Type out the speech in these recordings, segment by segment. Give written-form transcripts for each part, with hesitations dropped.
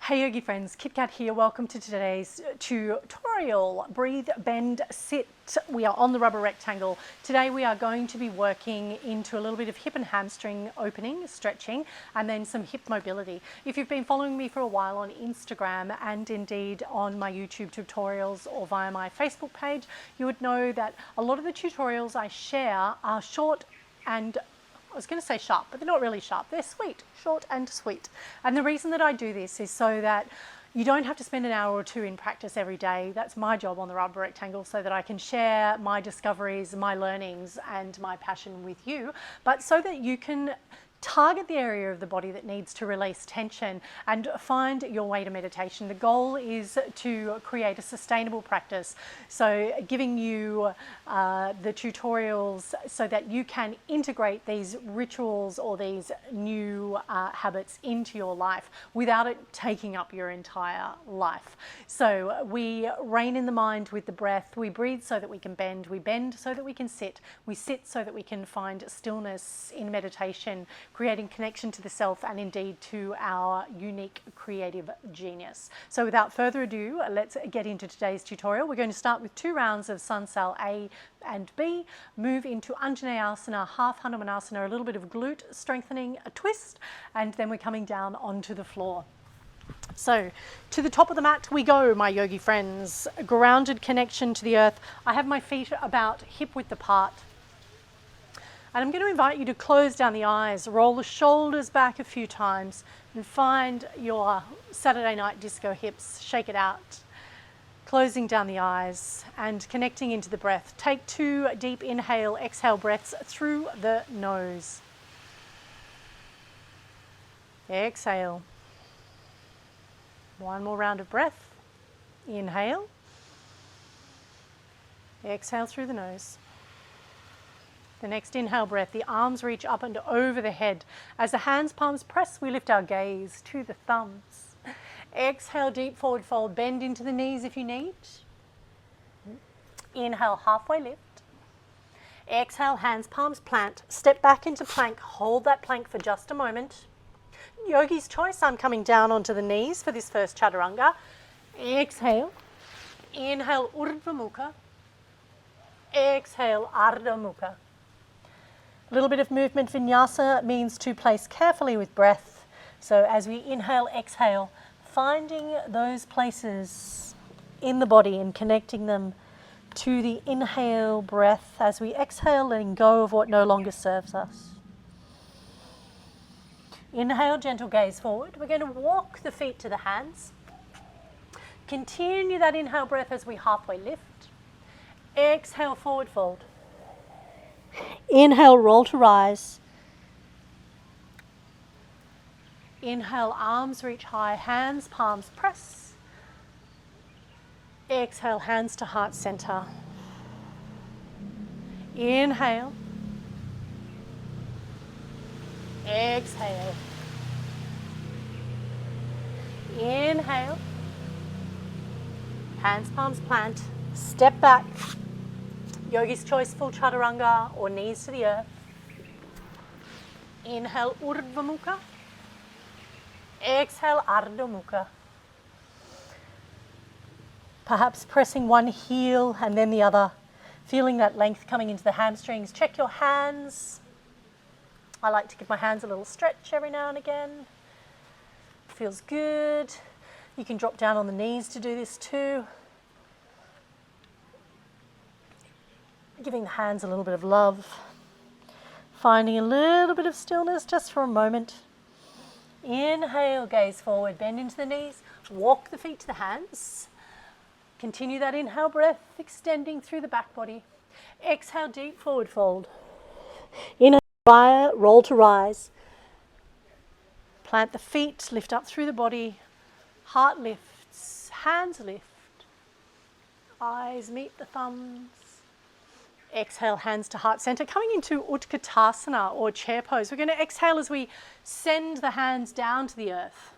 Hey yogi friends, Kit Kat here. Welcome to today's tutorial. Breathe, bend, sit. We are on the rubber rectangle. Today we are going to be working into a little bit of hip and hamstring opening, stretching, and then some hip mobility. If you've been following me for a while on Instagram and indeed on my YouTube tutorials or via my Facebook page, you would know that a lot of the tutorials I share are short and I was going to say sharp, but they're not really sharp. They're sweet, short and sweet. And the reason that I do this is so that you don't have to spend an hour or two in practice every day. That's my job on the rubber rectangle, so that I can share my discoveries, my learnings, and my passion with you, but so that you can target the area of the body that needs to release tension and find your way to meditation. The goal is to create a sustainable practice, so giving you the tutorials so that you can integrate these rituals or these new habits into your life without it taking up your entire life. So we rein in the mind with the breath, we breathe so that we can bend, we bend so that we can sit, we sit so that we can find stillness in meditation, creating connection to the self and indeed to our unique creative genius. So without further ado, let's get into today's tutorial. We're going to start with 2 rounds of Sun Sal A and B, move into Anjaneyasana, half Hanumanasana, a little bit of glute strengthening, a twist, and then we're coming down onto the floor. So to the top of the mat we go, my yogi friends. A grounded connection to the earth. I have my feet about hip width apart. And I'm going to invite you to close down the eyes, roll the shoulders back a few times, and find your Saturday night disco hips. Shake it out. Closing down the eyes and connecting into the breath. Take 2 deep inhale, exhale breaths through the nose. Exhale. 1 more round of breath. Inhale. Exhale through the nose. The next inhale breath, the arms reach up and over the head. As the hands, palms press, we lift our gaze to the thumbs. Exhale, deep forward fold, bend into the knees if you need. Inhale, halfway lift. Exhale, hands, palms plant. Step back into plank, hold that plank for just a moment. Yogi's choice, I'm coming down onto the knees for this first Chaturanga. Exhale, inhale, Urdhva Mukha. Exhale, Ardha Mukha. A little bit of movement vinyasa means to place carefully with breath. So as we inhale, exhale, finding those places in the body and connecting them to the inhale breath. As we exhale, letting go of what no longer serves us. Inhale, gentle gaze forward. We're going to walk the feet to the hands. Continue that inhale breath as we halfway lift. Exhale, forward fold. Inhale, roll to rise. Inhale, arms reach high, hands, palms press. Exhale, hands to heart center. Inhale. Exhale. Inhale. Hands, palms plant. Step back. Yogi's choice, full Chaturanga or knees to the earth. Inhale, Urdhva Mukha. Exhale, Ardha Mukha. Perhaps pressing one heel and then the other, feeling that length coming into the hamstrings. Check your hands. I like to give my hands a little stretch every now and again. Feels good. You can drop down on the knees to do this too. Giving the hands a little bit of love. Finding a little bit of stillness just for a moment. Inhale, gaze forward, bend into the knees. Walk the feet to the hands. Continue that inhale breath, extending through the back body. Exhale, deep forward fold. Inhale, roll to rise. Plant the feet, lift up through the body. Heart lifts, hands lift. Eyes meet the thumbs. Exhale, hands to heart center. Coming into Utkatasana or chair pose. We're going to exhale as we send the hands down to the earth.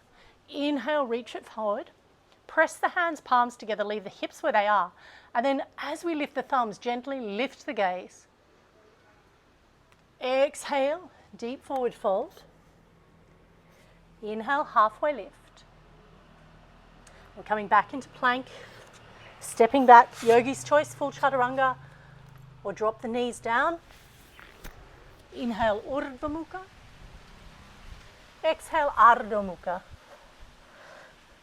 Inhale, reach it forward. Press the hands, palms together, leave the hips where they are. And then as we lift the thumbs, gently lift the gaze. Exhale, deep forward fold. Inhale, halfway lift. We're coming back into plank, stepping back, yogi's choice, full chaturanga, or drop the knees down. Inhale, Urdhva Mukha. Exhale, Ardha Mukha.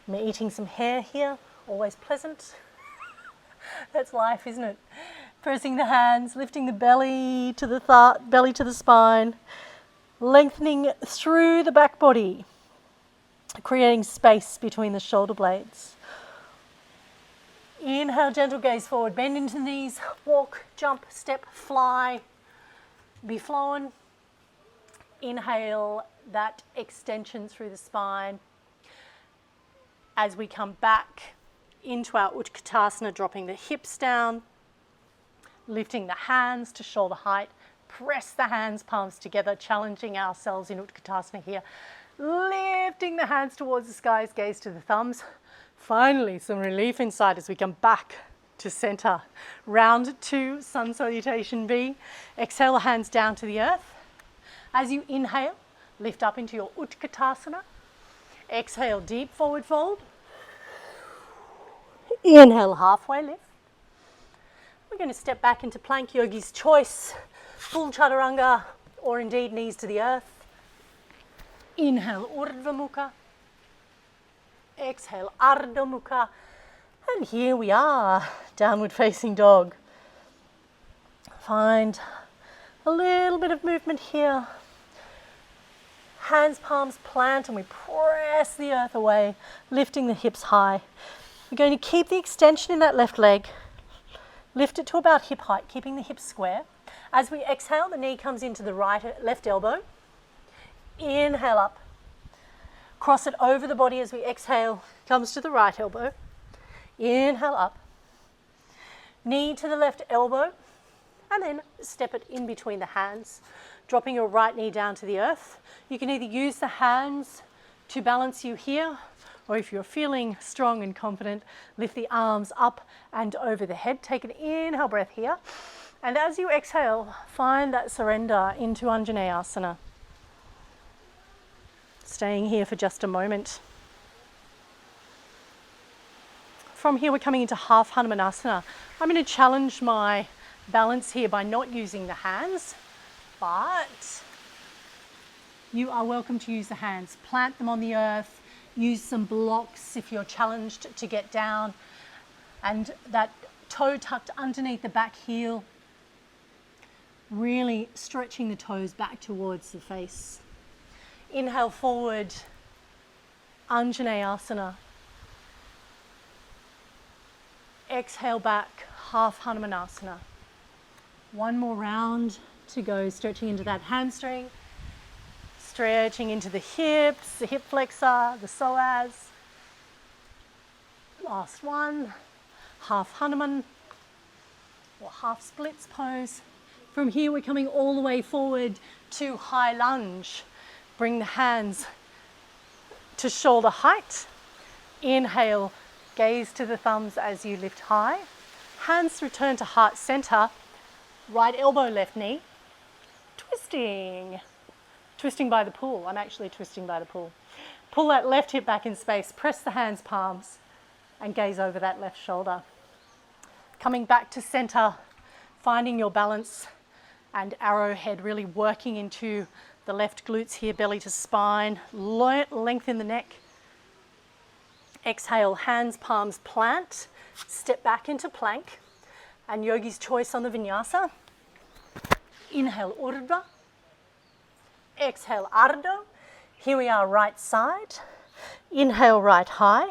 I'm eating some hair here, always pleasant. That's life, isn't it? Pressing the hands, lifting the belly to the spine, lengthening through the back body, creating space between the shoulder blades. Inhale, gentle gaze forward, bend into the knees, walk, jump, step, fly, be flown. Inhale that extension through the spine. As we come back into our Utkatasana, dropping the hips down, lifting the hands to shoulder height, press the hands, palms together, challenging ourselves in Utkatasana here. Lifting the hands towards the skies, gaze to the thumbs. Finally, some relief inside as we come back to center. Round 2, Sun Salutation B. Exhale the hands down to the earth. As you inhale, lift up into your Utkatasana. Exhale, deep forward fold. Inhale, halfway lift. We're going to step back into plank, yogi's choice, full chaturanga, or indeed knees to the earth. Inhale, Urdhva Mukha. Exhale, Ardha Mukha. And here we are, downward facing dog. Find a little bit of movement here. Hands, palms plant, and we press the earth away, lifting the hips high. We're going to keep the extension in that left leg. Lift it to about hip height, keeping the hips square. As we exhale, the knee comes into the left elbow. Inhale up. Cross it over the body as we exhale, comes to the right elbow. Inhale up. Knee to the left elbow, and then step it in between the hands, dropping your right knee down to the earth. You can either use the hands to balance you here, or if you're feeling strong and confident, lift the arms up and over the head. Take an inhale breath here. And as you exhale, find that surrender into Anjaneyasana. Staying here for just a moment. From here, we're coming into half Hanumanasana. I'm going to challenge my balance here by not using the hands, but you are welcome to use the hands. Plant them on the earth. Use some blocks if you're challenged to get down. And that toe tucked underneath the back heel. Really stretching the toes back towards the face. Inhale forward, Anjaneyasana. Exhale back, half Hanumanasana. One more round to go, stretching into that hamstring, stretching into the hips, the hip flexor, the psoas. Last one, half Hanuman or half splits pose. From here, we're coming all the way forward to high lunge. Bring the hands to shoulder height. Inhale, gaze to the thumbs as you lift high. Hands return to heart center. Right elbow, left knee. Twisting. Twisting by the pool. I'm actually twisting by the pool. Pull that left hip back in space. Press the hands, palms, and gaze over that left shoulder. Coming back to center, finding your balance and arrowhead, really working into the left glutes here, belly to spine, lengthen the neck. Exhale, hands, palms plant, step back into plank, and yogi's choice on the vinyasa. Inhale, Urdhva. Exhale, Ardha. Here we are, right side. Inhale, right high.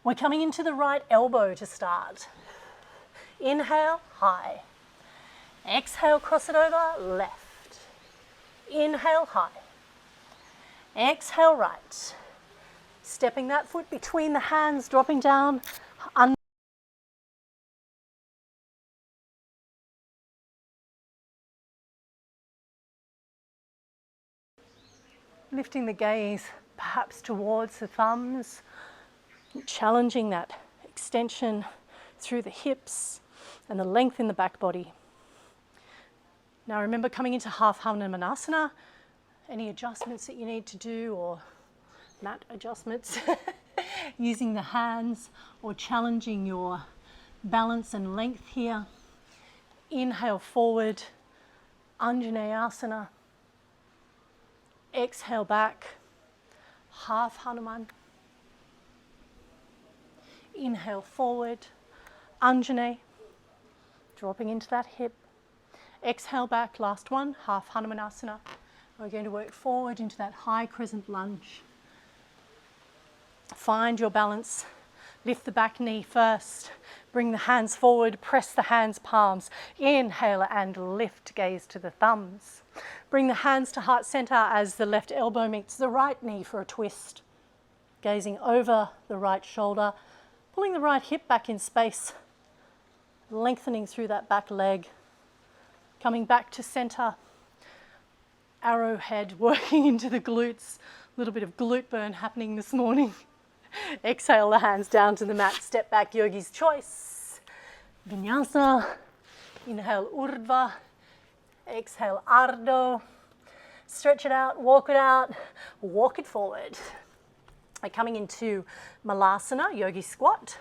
We're coming into the right elbow to start. Inhale, high. Exhale, cross it over, left. Inhale, high. Exhale, right. Stepping that foot between the hands, dropping down. Lifting the gaze perhaps towards the thumbs, challenging that extension through the hips and the length in the back body. Now remember, coming into half Hanumanasana, any adjustments that you need to do or mat adjustments, using the hands or challenging your balance and length here. Inhale forward, Anjaneyasana. Exhale back, half Hanuman. Inhale forward, Anjaney, dropping into that hip. Exhale back, last one, half Hanumanasana. We're going to work forward into that high crescent lunge. Find your balance. Lift the back knee first. Bring the hands forward, press the hands palms. Inhale and lift, gaze to the thumbs. Bring the hands to heart center as the left elbow meets the right knee for a twist. Gazing over the right shoulder, pulling the right hip back in space, lengthening through that back leg. Coming back to center, arrowhead working into the glutes. A little bit of glute burn happening this morning. Exhale the hands down to the mat, step back, yogi's choice. Vinyasa, inhale urdhva, exhale ardha. Stretch it out, walk it forward. We're coming into Malasana, yogi squat.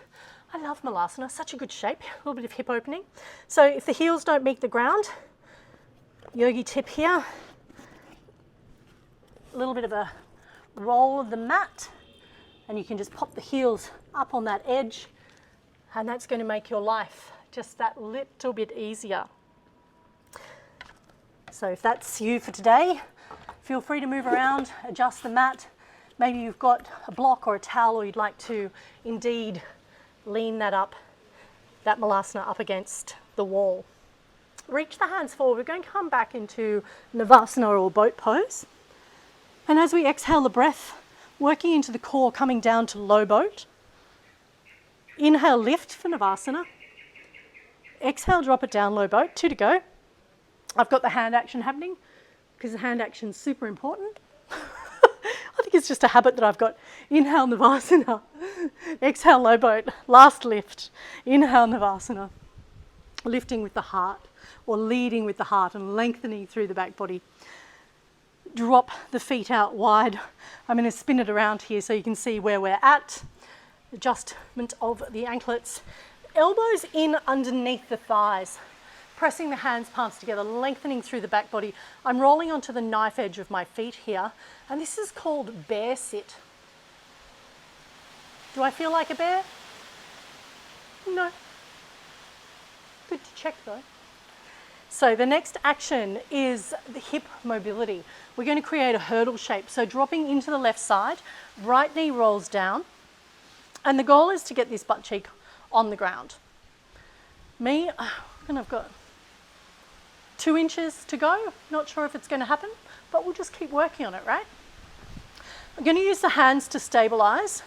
I love Malasana, such a good shape, a little bit of hip opening. So if the heels don't meet the ground, yogi tip here, a little bit of a roll of the mat, and you can just pop the heels up on that edge, and that's going to make your life just that little bit easier. So if that's you for today, feel free to move around, adjust the mat. Maybe you've got a block or a towel, or you'd like to indeed lean that up, that Malasana up against the wall. Reach the hands forward. We're going to come back into Navasana or boat pose. And as we exhale the breath, working into the core, coming down to low boat. Inhale, lift for Navasana. Exhale, drop it down, low boat. 2 to go. I've got the hand action happening because the hand action is super important. I think it's just a habit that I've got. Inhale, Navasana. Exhale, low boat. Last lift. Inhale, Navasana. Lifting with the heart, or leading with the heart and lengthening through the back body. Drop the feet out wide. I'm going to spin it around here so you can see where we're at. Adjustment of the anklets. Elbows in underneath the thighs. Pressing the hands, palms together, lengthening through the back body. I'm rolling onto the knife edge of my feet here, and this is called bear sit. Do I feel like a bear? No. Good to check though. So the next action is the hip mobility. We're going to create a hurdle shape. So dropping into the left side, right knee rolls down, and the goal is to get this butt cheek on the ground. And I've got 2 inches to go. Not sure if it's going to happen, but we'll just keep working on it, right? I'm going to use the hands to stabilize,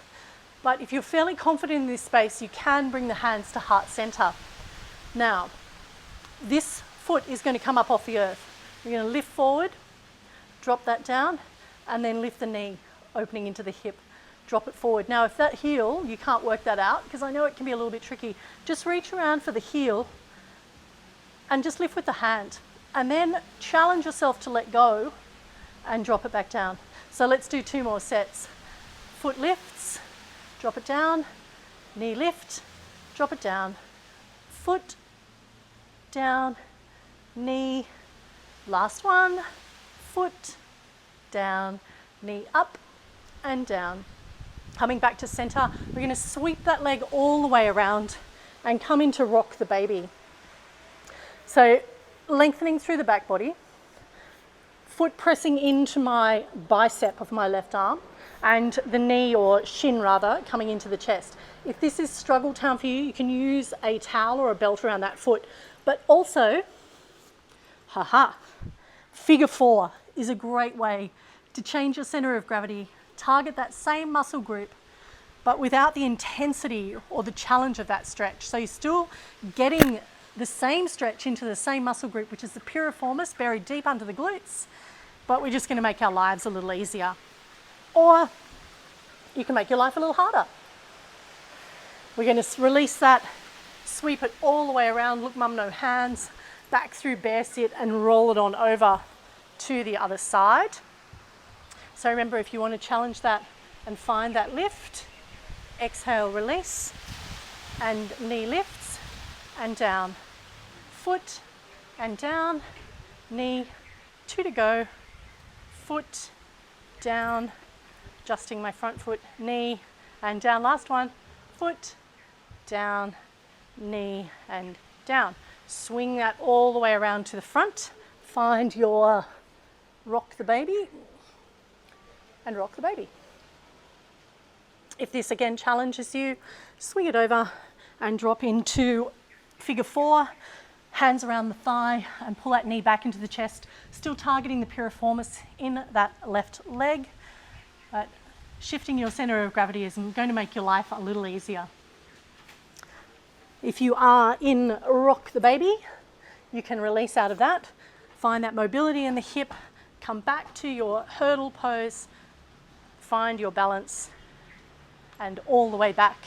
but if you're fairly confident in this space, you can bring the hands to heart center. Now, this foot is going to come up off the earth. You're going to lift forward, drop that down, and then lift the knee, opening into the hip. Drop it forward. Now, if that heel, you can't work that out, because I know it can be a little bit tricky, just reach around for the heel and just lift with the hand. And then challenge yourself to let go and drop it back down. So let's do 2 more sets. Foot lifts, drop it down, knee lift, drop it down, foot down, knee, last one, foot down, knee up and down. Coming back to center, we're going to sweep that leg all the way around and come into rock the baby. So lengthening through the back body, foot pressing into my bicep of my left arm, and the knee, or shin rather, coming into the chest. If this is struggle town for you, you can use a towel or a belt around that foot. But also, figure 4 is a great way to change your center of gravity, target that same muscle group, but without the intensity or the challenge of that stretch. So you're still getting the same stretch into the same muscle group, which is the piriformis, buried deep under the glutes, but we're just going to make our lives a little easier. Or you can make your life a little harder. We're going to release that, sweep it all the way around, look mum no hands, back through bear sit and roll it on over to the other side. So remember, if you want to challenge that and find that lift. Exhale, release, and knee lifts and down. Foot and down, knee, 2 to go, foot, down, adjusting my front foot, knee, and down. Last one, foot, down, knee, and down. Swing that all the way around to the front. Find your rock the baby and rock the baby. If this again challenges you, swing it over and drop into figure 4. Hands around the thigh and pull that knee back into the chest, still targeting the piriformis in that left leg. But shifting your center of gravity is going to make your life a little easier. If you are in rock the baby, you can release out of that, find that mobility in the hip, come back to your hurdle pose, find your balance, and all the way back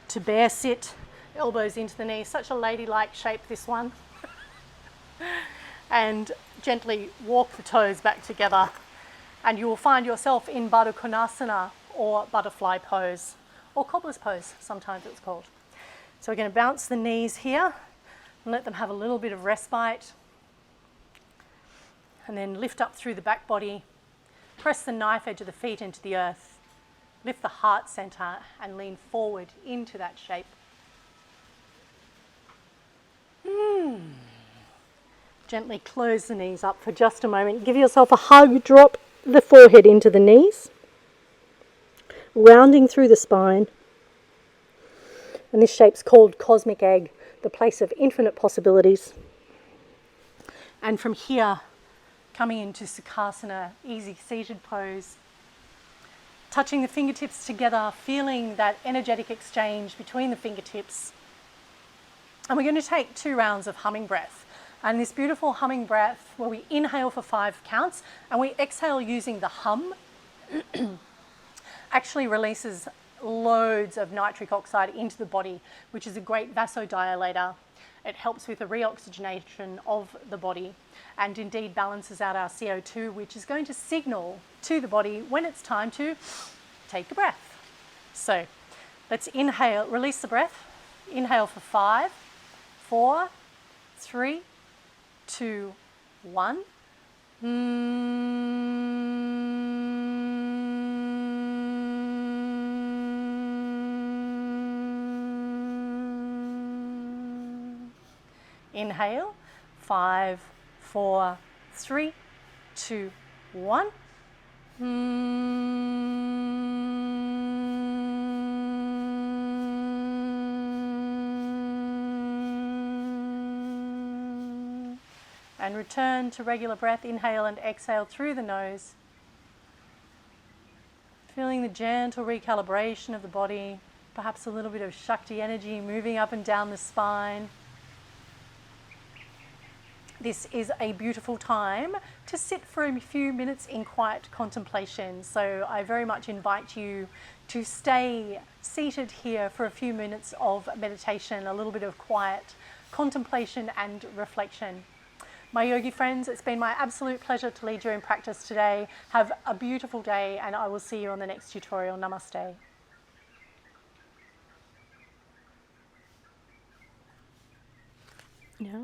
to bear sit, elbows into the knees. Such a ladylike shape, this one. And gently walk the toes back together, and you will find yourself in Baddha Konasana, or butterfly pose, or cobbler's pose, sometimes it's called. So we're going to bounce the knees here and let them have a little bit of respite, and then lift up through the back body, press the knife edge of the feet into the earth, lift the heart center and lean forward into that shape. Gently close the knees up for just a moment. Give yourself a hug, drop the forehead into the knees, rounding through the spine. And this shape's called Cosmic Egg, the place of infinite possibilities. And from here, coming into Sukhasana, easy seated pose, touching the fingertips together, feeling that energetic exchange between the fingertips. And we're going to take 2 rounds of humming breath. And this beautiful humming breath where we inhale for 5 counts and we exhale using the hum actually releases loads of nitric oxide into the body, which is a great vasodilator. It helps with the reoxygenation of the body and indeed balances out our CO2, which is going to signal to the body when it's time to take a breath. So let's inhale, release the breath. Inhale for 5, 4, 3, 2, 1. Inhale, 5, 4, 3, 2, 1. And return to regular breath. Inhale and exhale through the nose. Feeling the gentle recalibration of the body, perhaps a little bit of Shakti energy moving up and down the spine. This is a beautiful time to sit for a few minutes in quiet contemplation. So I very much invite you to stay seated here for a few minutes of meditation, a little bit of quiet contemplation and reflection. My yogi friends, it's been my absolute pleasure to lead you in practice today. Have a beautiful day, and I will see you on the next tutorial. Namaste. Yeah.